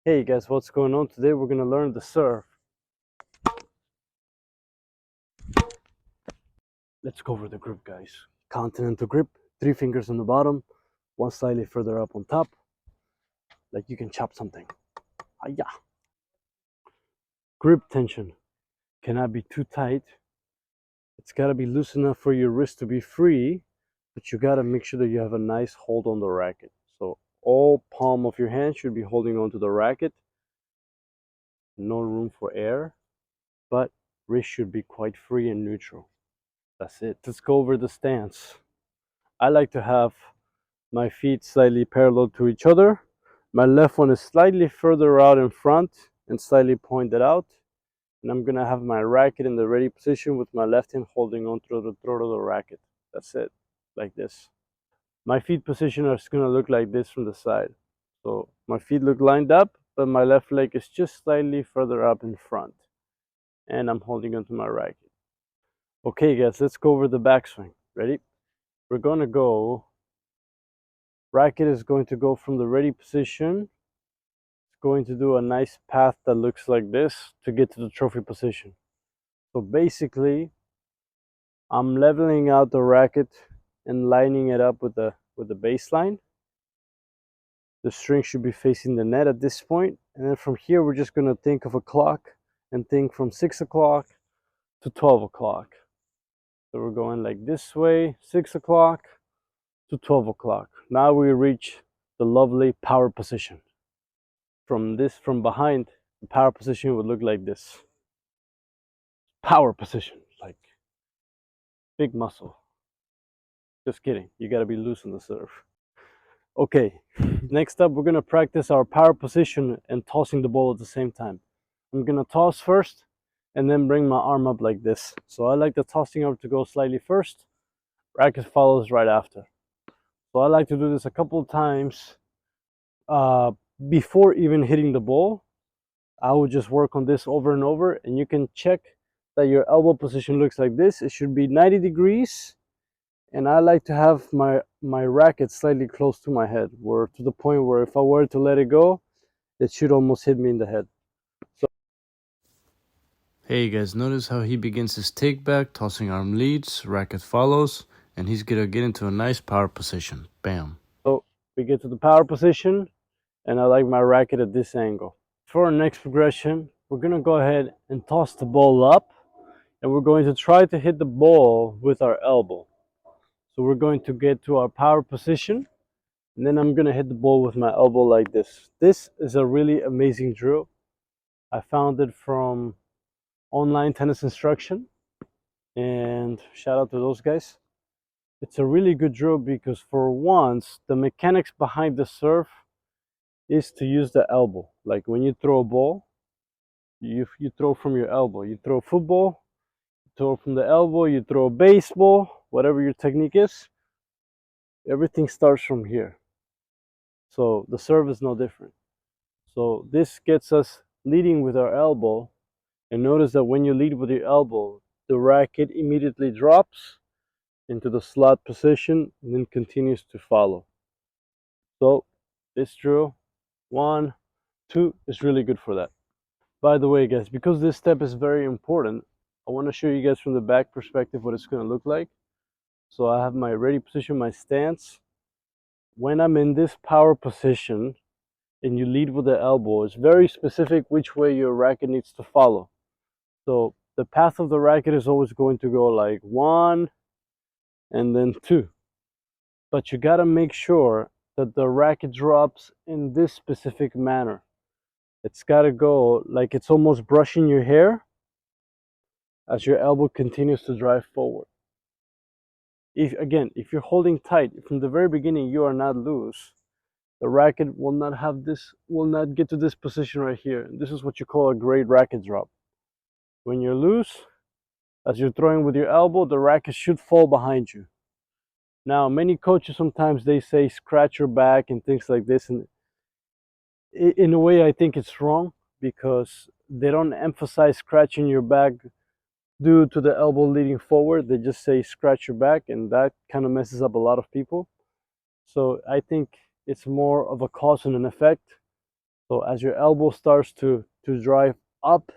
Hey guys, what's going on? Today we're going to learn the serve. Let's go over the grip, guys. Continental grip, 3 fingers on the bottom, one slightly further up on top, like you can chop something. Hiya. Grip tension cannot be too tight. It's got to be loose enough for your wrist to be free, but you got to make sure that you have a nice hold on the racket. So all palm of your hand should be holding onto the racket. No room for air, but wrist should be quite free and neutral. That's it. Let's go over the stance. I like to have my feet slightly parallel to each other. My left one is slightly further out in front and slightly pointed out. And I'm gonna have my racket in the ready position with my left hand holding on to the throat of the racket. That's it, like this. My feet position is gonna look like this from the side. So my feet look lined up, but my left leg is just slightly further up in front. And I'm holding onto my racket. Okay guys, let's go over the backswing. Ready? We're gonna go, racket is going to go from the ready position. It's going to do a nice path that looks like this to get to the trophy position. So basically, I'm leveling out the racket and lining it up with the baseline. The string should be facing the net at this point, and then from here we're just going to think of a clock and think from 6 o'clock to 12 o'clock. So we're going like this way, 6 o'clock to 12 o'clock. Now we reach the lovely power position. From behind, the power position would look like this. Power position, like big muscle. Just kidding, you gotta be loose on the serve. Okay, next up we're gonna practice our power position and tossing the ball at the same time. I'm gonna toss first and then bring my arm up like this. So I like the tossing arm to go slightly first, racket follows right after. So I like to do this a couple of times before even hitting the ball. I would just work on this over and over, and you can check that your elbow position looks like this. It should be 90 degrees, and I like to have my racket slightly close to my head, where to the point where if I were to let it go, it should almost hit me in the head. So hey guys, notice how he begins his take back, tossing arm leads, racket follows, and he's gonna get into a nice power position. Bam. So we get to the power position, and I like my racket at this angle. For our next progression, we're going to go ahead and toss the ball up, and we're going to try to hit the ball with our elbow. So we're going to get to our power position, and then I'm going to hit the ball with my elbow like this. This is a really amazing drill. I found it from online tennis instruction, and shout out to those guys. It's a really good drill because for once, the mechanics behind the serve is to use the elbow. Like when you throw a ball, you throw from your elbow. You throw football, you throw from the elbow, you throw baseball, whatever your technique is, everything starts from here. So the serve is no different. So this gets us leading with our elbow, and notice that when you lead with your elbow, the racket immediately drops into the slot position and then continues to follow. So this drill, 1, 2, is really good for that. By the way guys, because this step is very important, I want to show you guys from the back perspective what it's going to look like. So I have my ready position, my stance. When I'm in this power position and you lead with the elbow, it's very specific which way your racket needs to follow. So the path of the racket is always going to go like 1 and then 2. But you got to make sure that the racket drops in this specific manner. It's got to go like it's almost brushing your hair as your elbow continues to drive forward. If you're holding tight from the very beginning, you are not loose. The racket will not get to this position right here. This is what you call a great racket drop. When you're loose, as you're throwing with your elbow, the racket should fall behind you. Now, many coaches sometimes they say scratch your back and things like this, and in a way I think it's wrong because they don't emphasize scratching your back due to the elbow leading forward. They just say scratch your back, and that kind of messes up a lot of people. So I think it's more of a cause and an effect. So as your elbow starts to drive up,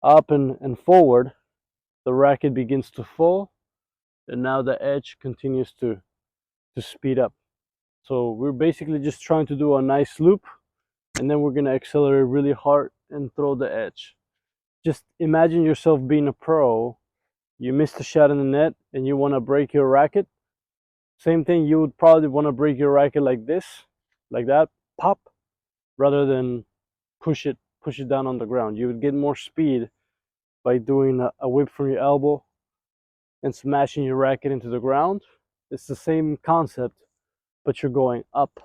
and forward, the racket begins to fall, and now the edge continues to speed up. So we're basically just trying to do a nice loop, and then we're going to accelerate really hard and throw the edge. Just imagine yourself being a pro. You missed a shot in the net and you want to break your racket. Same thing, you would probably want to break your racket like this, like that, pop, rather than push it down on the ground. You would get more speed by doing a whip from your elbow and smashing your racket into the ground. It's the same concept, but you're going up.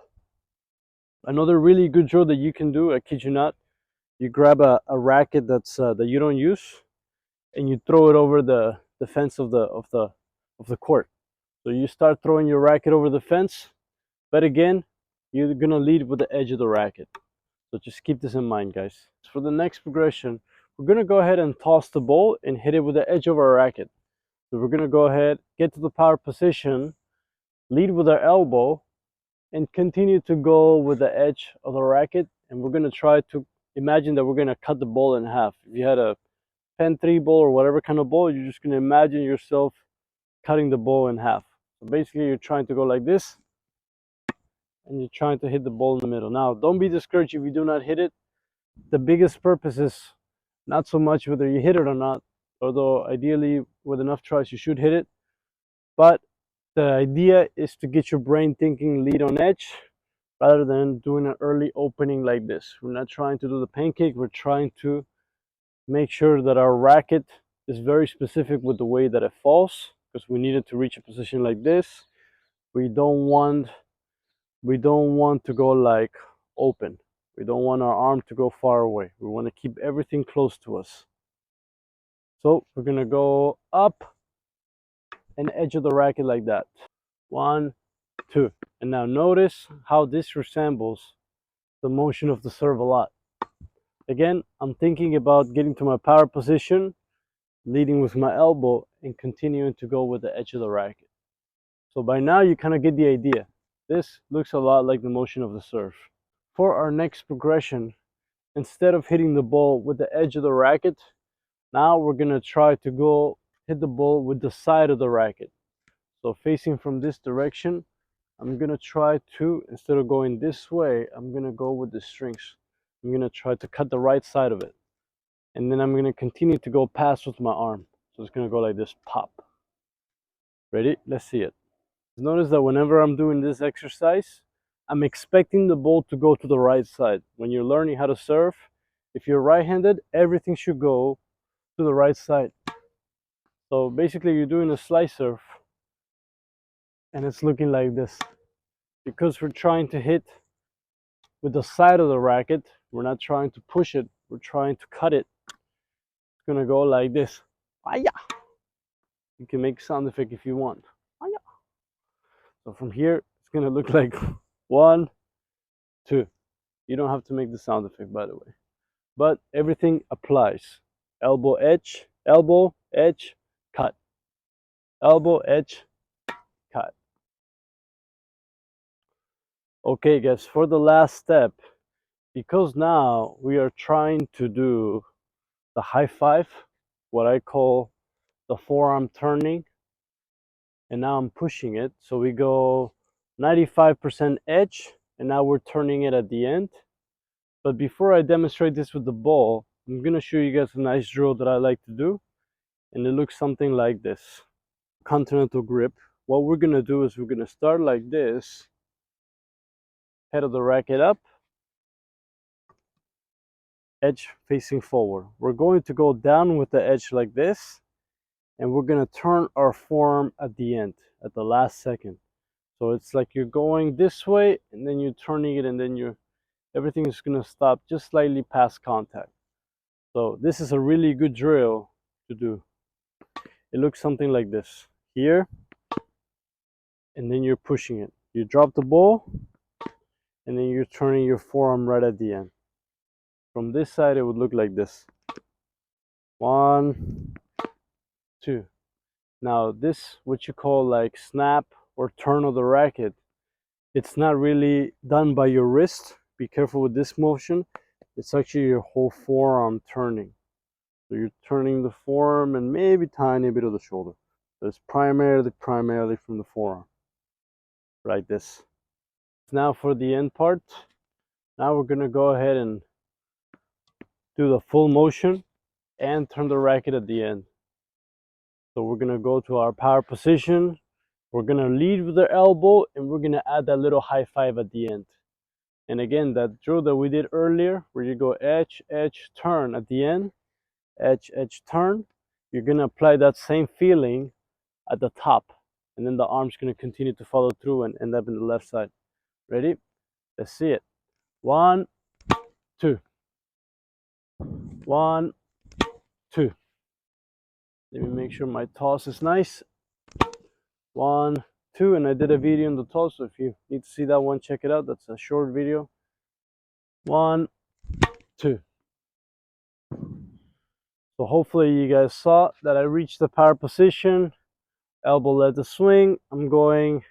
Another really good drill that you can do, I kid you not, you grab a racket that you don't use, and you throw it over the fence of the court. So you start throwing your racket over the fence, but again, you're gonna lead with the edge of the racket. So just keep this in mind, guys. For the next progression, we're gonna go ahead and toss the ball and hit it with the edge of our racket. So we're gonna go ahead, get to the power position, lead with our elbow, and continue to go with the edge of the racket. And we're gonna try to imagine that we're gonna cut the ball in half. If you had a pen 3 ball or whatever kind of ball, you're just gonna imagine yourself cutting the ball in half. So basically, you're trying to go like this, and you're trying to hit the ball in the middle. Now, don't be discouraged if you do not hit it. The biggest purpose is not so much whether you hit it or not, although ideally with enough tries you should hit it, but the idea is to get your brain thinking lead on edge rather than doing an early opening like this. We're not trying to do the pancake, we're trying to make sure that our racket is very specific with the way that it falls, because we need it to reach a position like this. We don't want to go like open. We don't want our arm to go far away. We want to keep everything close to us. So we're gonna go up and edge of the racket like that. 1, 2. And now notice how this resembles the motion of the serve a lot. Again, I'm thinking about getting to my power position, leading with my elbow, and continuing to go with the edge of the racket. So by now you kind of get the idea. This looks a lot like the motion of the serve. For our next progression, instead of hitting the ball with the edge of the racket, now we're gonna try to go hit the ball with the side of the racket. So facing from this direction, I'm gonna try to, instead of going this way, I'm gonna go with the strings. I'm gonna try to cut the right side of it. And then I'm gonna continue to go past with my arm. So it's gonna go like this, pop. Ready? Let's see it. Notice that whenever I'm doing this exercise, I'm expecting the ball to go to the right side. When you're learning how to serve, if you're right-handed, everything should go to the right side. So basically you're doing a slice serve and it's looking like this. Because we're trying to hit with the side of the racket, we're not trying to push it, we're trying to cut it. It's gonna go like this. Aya! You can make sound effect if you want. Aya! So from here, it's gonna look like 1, 2. You don't have to make the sound effect, by the way. But everything applies. Elbow, edge, cut. Elbow, edge, cut. Okay, guys, for the last step, because now we are trying to do the high five, what I call the forearm turning, and now I'm pushing it. So we go 95% edge, and now we're turning it at the end. But before I demonstrate this with the ball, I'm gonna show you guys a nice drill that I like to do, and it looks something like this. Continental grip. What we're gonna do is we're gonna start like this, head of the racket up, edge facing forward. We're going to go down with the edge like this, and we're gonna turn our forearm at the end, at the last second. So it's like you're going this way, and then you're turning it, and then everything is gonna stop just slightly past contact. So this is a really good drill to do. It looks something like this. Here, and then you're pushing it. You drop the ball, and then you're turning your forearm right at the end. From this side, it would look like this. 1, 2. Now this, what you call like snap or turn of the racket, it's not really done by your wrist be careful with this motion. It's actually your whole forearm turning. So you're turning the forearm and maybe tiny bit of the shoulder. But it's primarily from the forearm, like this. Now for the end part. Now we're gonna go ahead and do the full motion and turn the racket at the end. So we're gonna go to our power position. We're gonna lead with the elbow and we're gonna add that little high five at the end. And again, that drill that we did earlier, where you go edge, edge, turn at the end, edge, edge, turn, you're gonna apply that same feeling at the top. And then the arm's gonna continue to follow through and end up in the left side. Ready? Let's see it. 1, 2. 1, 2. Let me make sure my toss is nice. 1, 2, and I did a video on the toss, so if you need to see that one, check it out. That's a short video. 1, 2. So hopefully you guys saw that I reached the power position, elbow led the swing. I'm going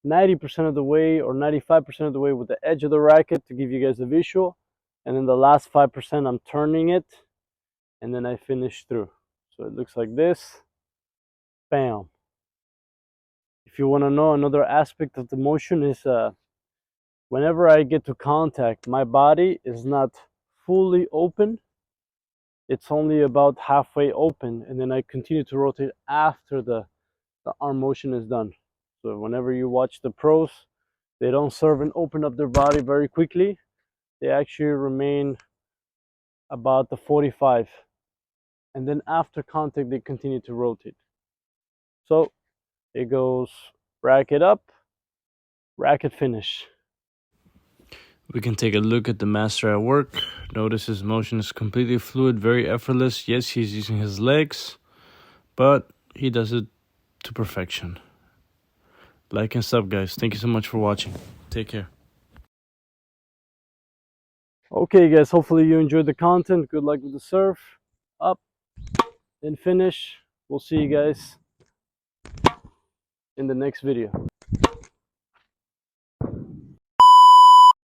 90% of the way or 95% of the way with the edge of the racket to give you guys a visual. And then the last 5% I'm turning it, and then I finish through. So it looks like this. Bam. If you want to know, another aspect of the motion is whenever I get to contact, my body is not fully open. It's only about halfway open, and then I continue to rotate after the arm motion is done. So whenever you watch the pros, they don't serve and open up their body very quickly. They actually remain about the 45. And then after contact, they continue to rotate. So it goes racket up, racket finish. We can take a look at the master at work. Notice his motion is completely fluid, very effortless. Yes, he's using his legs, but he does it to perfection. Like and sub, guys. Thank you so much for watching. Take care. Okay, guys, hopefully you enjoyed the content. Good luck with the serve. Up and finish. We'll see you guys in the next video.